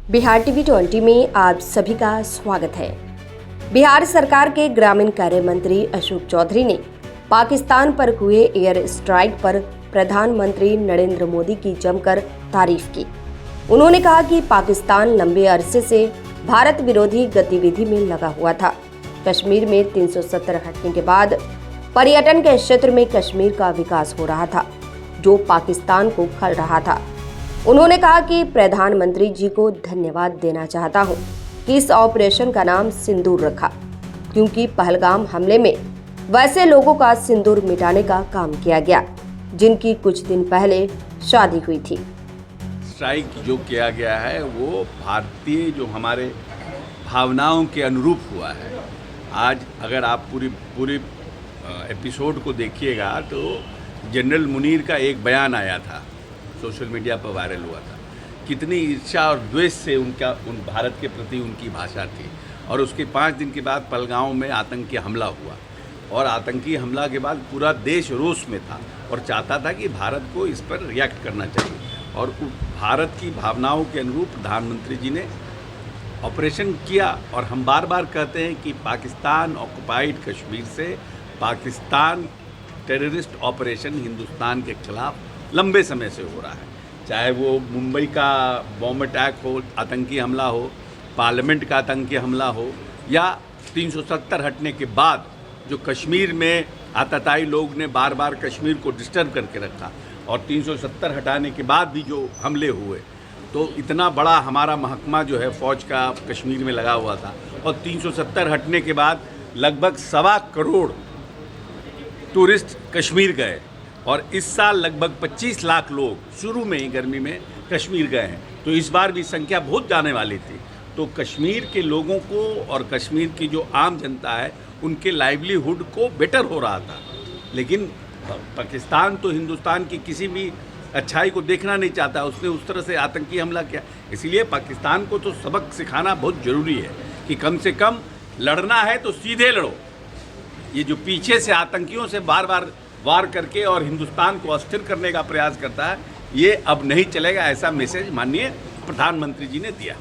Bihar TV 20 में आप सभी का स्वागत है। बिहार सरकार के ग्रामीण कार्य मंत्री अशोक चौधरी ने पाकिस्तान पर हुए एयर स्ट्राइक पर प्रधानमंत्री नरेंद्र मोदी की जमकर तारीफ की। उन्होंने कहा कि पाकिस्तान लंबे अरसे से भारत विरोधी गतिविधि में लगा हुआ था। कश्मीर में 370 हटने के बाद पर्यटन के क्षेत्र में कश्मीर का विकास हो रहा था, जो पाकिस्तान को खल रहा था। उन्होंने कहा कि प्रधानमंत्री जी को धन्यवाद देना चाहता हूं कि इस ऑपरेशन का नाम सिंदूर रखा, क्योंकि पहलगाम हमले में वैसे लोगों का सिंदूर मिटाने का काम किया गया जिनकी कुछ दिन पहले शादी हुई थी। स्ट्राइक जो किया गया है वो भारतीय जो हमारे भावनाओं के अनुरूप हुआ है। आज अगर आप पूरी एपिसोड को देखिएगा तो जनरल मुनीर का एक बयान आया था, सोशल मीडिया पर वायरल हुआ था। कितनी ईर्ष्या और द्वेष से उन भारत के प्रति उनकी भाषा थी। और उसके 5 दिन के बाद पहलगाम में आतंकी हमला हुआ और आतंकी हमला के बाद पूरा देश रोष में था और चाहता था कि भारत को इस पर रिएक्ट करना चाहिए। और भारत की भावनाओं के अनुरूप प्रधानमंत्री जी ने ऑपरेशन किया। और हम बार बार कहते हैं कि पाकिस्तान ऑक्युपाइड कश्मीर से पाकिस्तान टेररिस्ट ऑपरेशन हिंदुस्तान के खिलाफ लंबे समय से हो रहा है। चाहे वो मुंबई का बॉम्ब अटैक हो, आतंकी हमला हो, पार्लियामेंट का आतंकी हमला हो, या 370 हटने के बाद जो कश्मीर में आतताई लोग ने बार बार कश्मीर को डिस्टर्ब करके रखा और 370 हटाने के बाद भी जो हमले हुए, तो इतना बड़ा हमारा महकमा जो है फ़ौज का कश्मीर में लगा हुआ था। और 370 हटने के बाद लगभग 1.25 करोड़ टूरिस्ट कश्मीर गए और इस साल लगभग 25 लाख लोग शुरू में ही गर्मी में कश्मीर गए हैं। तो इस बार भी संख्या बहुत जाने वाली थी। तो कश्मीर के लोगों को और कश्मीर की जो आम जनता है उनके लाइवलीहुड को बेटर हो रहा था। लेकिन पाकिस्तान तो हिंदुस्तान की किसी भी अच्छाई को देखना नहीं चाहता। उसने उस तरह से आतंकी हमला किया। इसलिए पाकिस्तान को तो सबक सिखाना बहुत ज़रूरी है कि कम से कम लड़ना है तो सीधे लड़ो। ये जो पीछे से आतंकियों से बार बार वार करके और हिंदुस्तान को अस्थिर करने का प्रयास करता है, ये अब नहीं चलेगा। ऐसा मैसेज माननीय प्रधानमंत्री जी ने दिया।